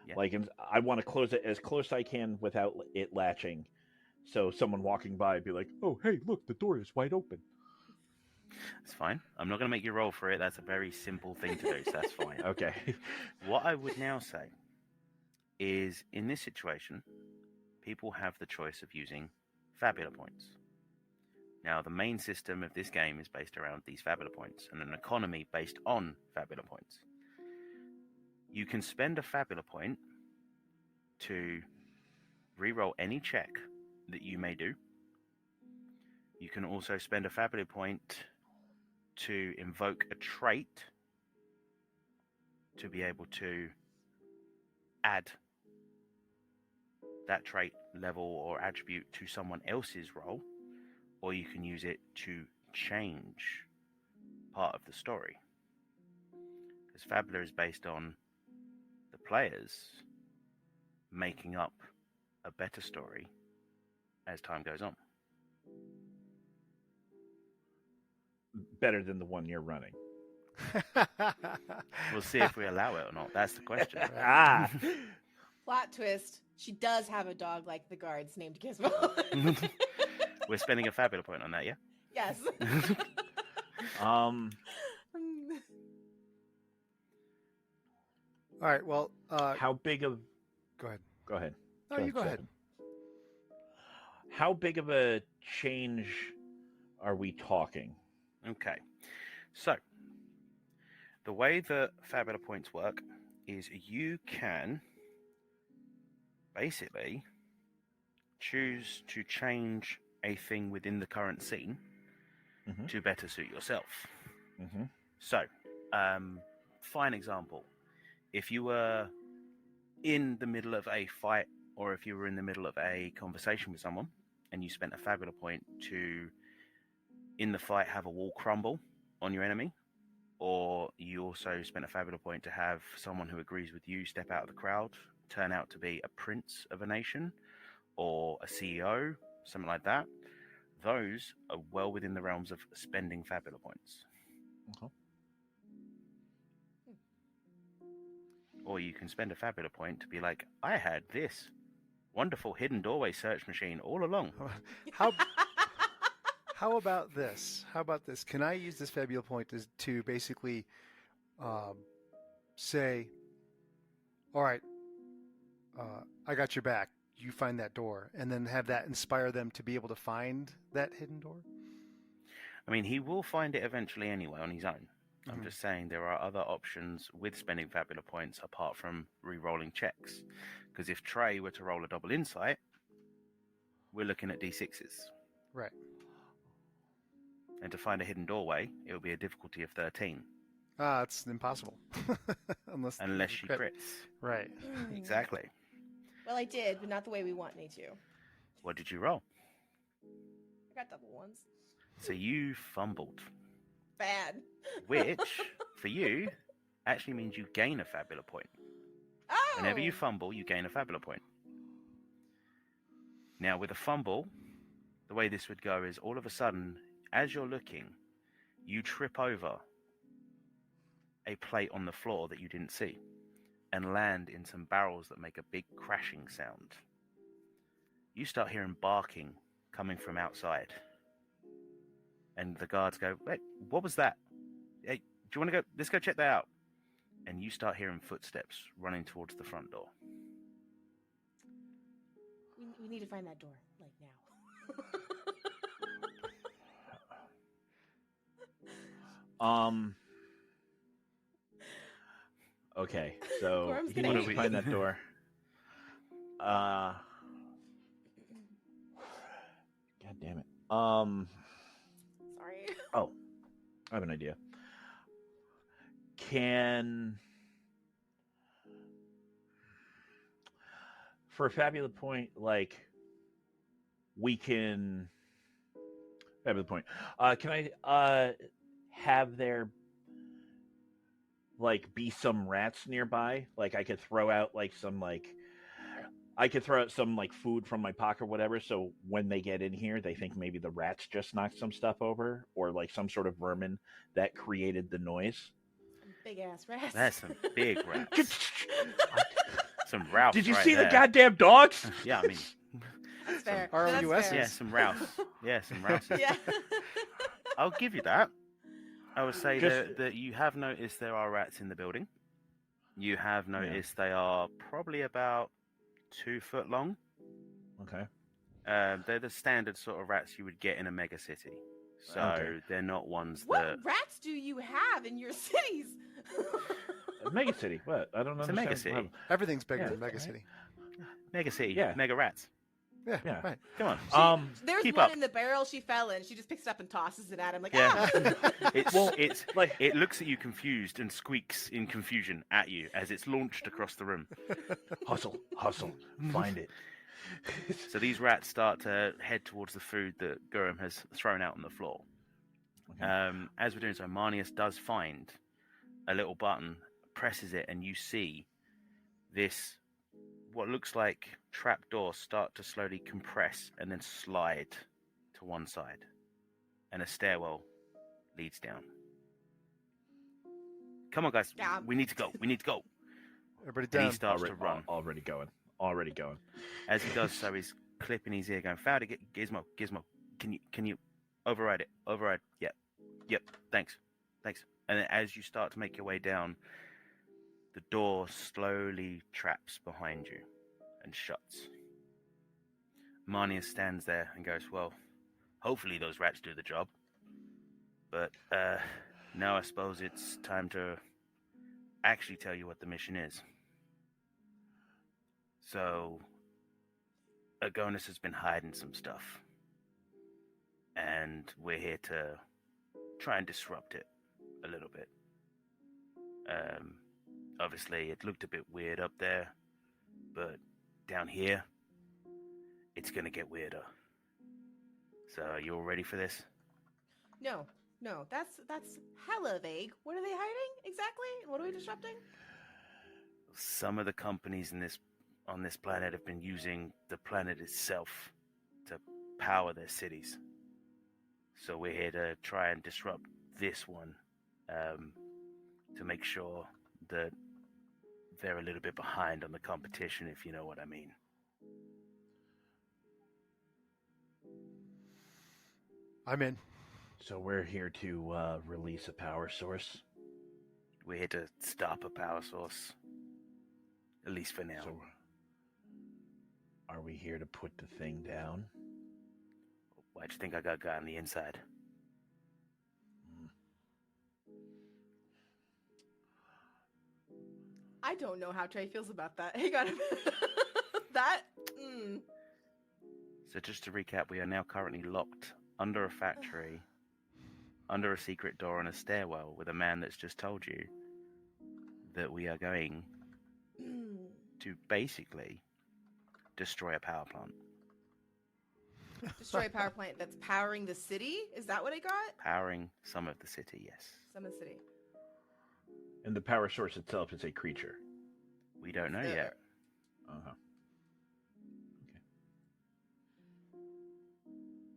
Yeah. I want to close it as close as I can without it latching. So someone walking by would be like, "Oh, hey, look, the door is wide open." It's fine. I'm not going to make you roll for it. That's a very simple thing to do, so that's fine. Okay. What I would now say is, in this situation, people have the choice of using Fabula points. Now, the main system of this game is based around these Fabula points and an economy based on Fabula points. You can spend a Fabula point to reroll any check that you may do. You can also spend a Fabula point to invoke a trait to be able to add that trait level or attribute to someone else's roll, or you can use it to change part of the story. Because Fabula is based on the players making up a better story as time goes on. better than the one you're running. We'll see if we allow it or not. That's the question. Ah, Plot twist. She does have a dog like the guards named Gizmo. We're spending a Fabula point on that, yeah? Yes. um, All right. Well, how big of? go ahead. Go ahead. No, you go ahead. Stephan. How big of a change are we talking? Okay. So, the way that Fabula points work is you can basically choose to change a thing within the current scene Mhm. to better suit yourself. Mm-hmm. So, fine example. If you were in the middle of a fight, or if you were in the middle of a conversation with someone, and you spent a Fabula point to, in the fight, have a wall crumble on your enemy, or you also spent a Fabula point to have someone who agrees with you step out of the crowd, turn out to be a prince of a nation, or a CEO, something like that, those are well within the realms of spending Fabula points. Okay. Or you can spend a Fabula point to be like, I had this wonderful hidden doorway search machine all along. How about this? How about this? Can I use this Fabula point to basically say, all right, I got your back. You find that door, and then have that inspire them to be able to find that hidden door? I mean, he will find it eventually anyway on his own. I'm Mhm. just saying there are other options with spending Fabula points apart from re-rolling checks. Because if Trey were to roll a double insight, we're looking at D6s. Right. And to find a hidden doorway, it will be a difficulty of 13. It's impossible. Unless She crit. crits. Right. Exactly. Well, I did, but not the way we want me to. What did you roll? I got double ones. So you fumbled. Bad. Which, for you, actually means you gain a Fabula point. Oh! Whenever you fumble, you gain a Fabula point. Now, with a fumble, the way this would go is all of a sudden, as you're looking, you trip over a plate on the floor that you didn't see and land in some barrels that make a big crashing sound. You start hearing barking coming from outside. And the guards go, "Wait, what was that? Hey, do you want to go? Let's go check that out." And you start hearing footsteps running towards the front door. We need to find that door, like now. Okay, so Gorm's you gonna need to find that door. God damn it. Sorry. Oh, I have an idea. For a Fabula point, like, we can... Fabula point. Can I have there, like, be some rats nearby? Like, I could throw out, like, some food from my pocket or whatever, so when they get in here, they think maybe the rats just knocked some stuff over, or, like, some sort of vermin that created the noise. Big ass rats. That's some big rats. Some Ralphs. Did you right see there. the goddamn dogs? Yeah, I mean, That's fair. ROUSs. That's fair. yeah, some Ralphs. Yeah, some Ralphs. Yeah. I'll give you that. I would say Just- that you have noticed there are rats in the building. You have noticed they are probably about 2 foot long. Okay. They're the standard sort of rats you would get in a mega city. So Okay. they're not ones What that... rats do you have in your cities? Mega City. What? I don't It's a understand. mega city. Everything's bigger Yeah, than Mega right. City. Mega city, Yeah. mega rats. Yeah. Yeah. Right. Come on. There's Keep one up. in the barrel she fell in. She just picks it up and tosses it at him like, Yeah. ah! It's like- it looks at you confused and squeaks in confusion at you as it's launched across the room. Hustle, find it. So these rats start to head towards the food that Gurum has thrown out on the floor. Okay. As we're doing so, Marnius does find a little button, presses it, and you see this, what looks like trapdoor, start to slowly compress and then slide to one side. And a stairwell leads down. Come on, guys. Down. We need to go. We need to go. Everybody And he down. starts to run. Already going. As he does so, he's clipping his ear, going, "Fowdy, Gizmo. Can you override it? Override. Yep. Thanks. And then as you start to make your way down, the door slowly traps behind you and shuts. Marnia stands there and goes, "Well, hopefully those rats do the job. But now I suppose it's time to actually tell you what the mission is. So, Agonis has been hiding some stuff. And we're here to try and disrupt it a little bit. Obviously, it looked a bit weird up there, but down here, it's going to get weirder. So, are you all ready for this?" No, that's hella vague. What are they hiding exactly? What are we disrupting? Some of the companies on this planet have been using the planet itself to power their cities. So we're here to try and disrupt this one, to make sure that they're a little bit behind on the competition, if you know what I mean. I'm in. So we're here to release a power source. We're here to stop a power source, at least for now. So are we here to put the thing down? Why'd you think I got a guy on the inside? I don't know how Trey feels about that. Hang on a minute. That. So just to recap, we are now currently locked under a factory, under a secret door on a stairwell with a man that's just told you that we are going to basically destroy a power plant. Destroy a power plant that's powering the city? Is that what it got? Powering some of the city, yes. Some of the city. And the power source itself is a creature. We don't know yet. Uh-huh.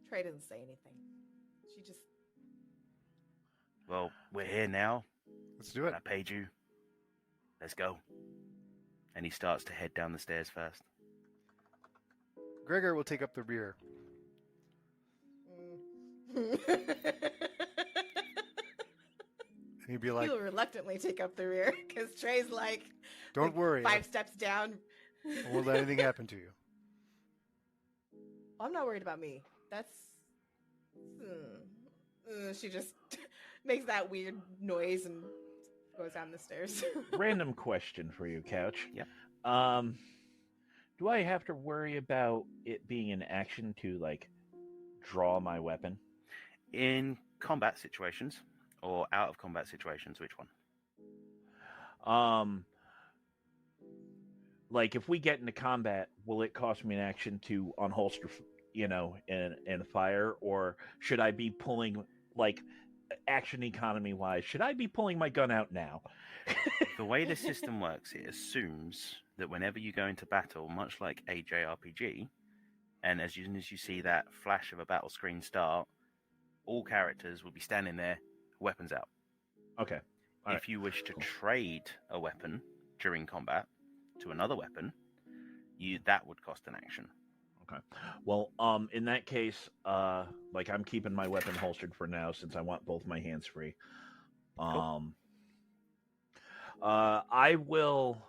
Trey doesn't say anything. She just... Well, we're here now. Let's do it. I paid you. Let's go. And he starts to head down the stairs first. Gregor will take up the rear. And he'd be like, He'll reluctantly take up the rear because Trey's like, "Don't worry. 5 steps down. I won't let anything happen to you." I'm not worried about me. That's... She just makes that weird noise and goes down the stairs. Random question for you, Couch. Yep. Do I have to worry about it being an action to, like, draw my weapon? In combat situations, or out of combat situations, which one? Like, if we get into combat, will it cost me an action to unholster, and fire? Or should I be pulling, like, action economy-wise, should I be pulling my gun out now? The way the system works, it assumes that whenever you go into battle, much like a JRPG, and as soon as you see that flash of a battle screen start, all characters will be standing there, weapons out. Okay. All if you wish to trade a weapon during combat to another weapon, that would cost an action. Okay. Well, in that case, like, I'm keeping my weapon holstered for now since I want both my hands free. Cool. I will.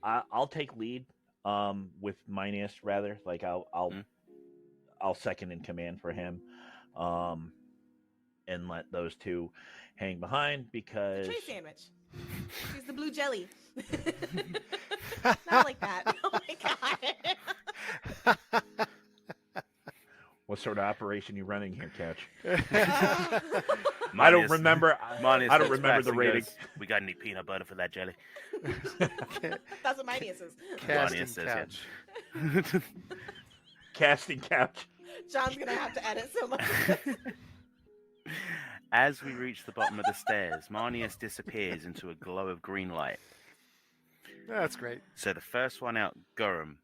I'll take lead. With Minas rather. Like, I'll second in command for him. And let those two hang behind because Trey sandwich. She's the blue jelly. Not like that. Oh my god. What sort of operation you running here, Couch? I don't remember. I don't remember the rating. We got any peanut butter for that jelly? That's what Minas is. Casting says, couch. yeah. Casting Couch. John's gonna have to edit so much. As we reach the bottom of the stairs, Marnius disappears into a glow of green light. That's great. So the first one out, Gorham,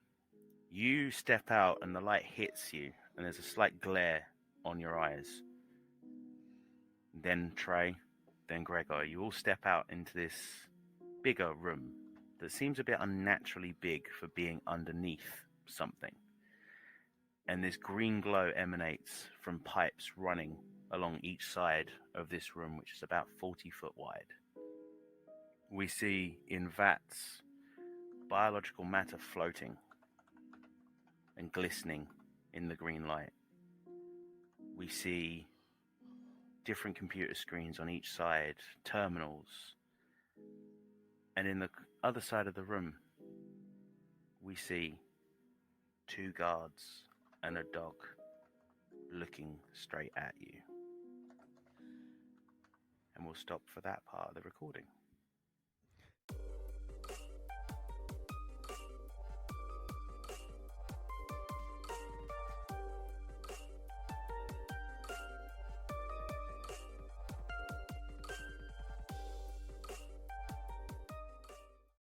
you step out and the light hits you, and there's a slight glare on your eyes. Then Trey, then Gregor, you all step out into this bigger room that seems a bit unnaturally big for being underneath something. And this green glow emanates from pipes running along each side of this room, which is about 40 foot wide. We see in vats biological matter floating and glistening in the green light. We see different computer screens on each side, terminals, and in the other side of the room, we see 2 guards and a dog looking straight at you. And we'll stop for that part of the recording.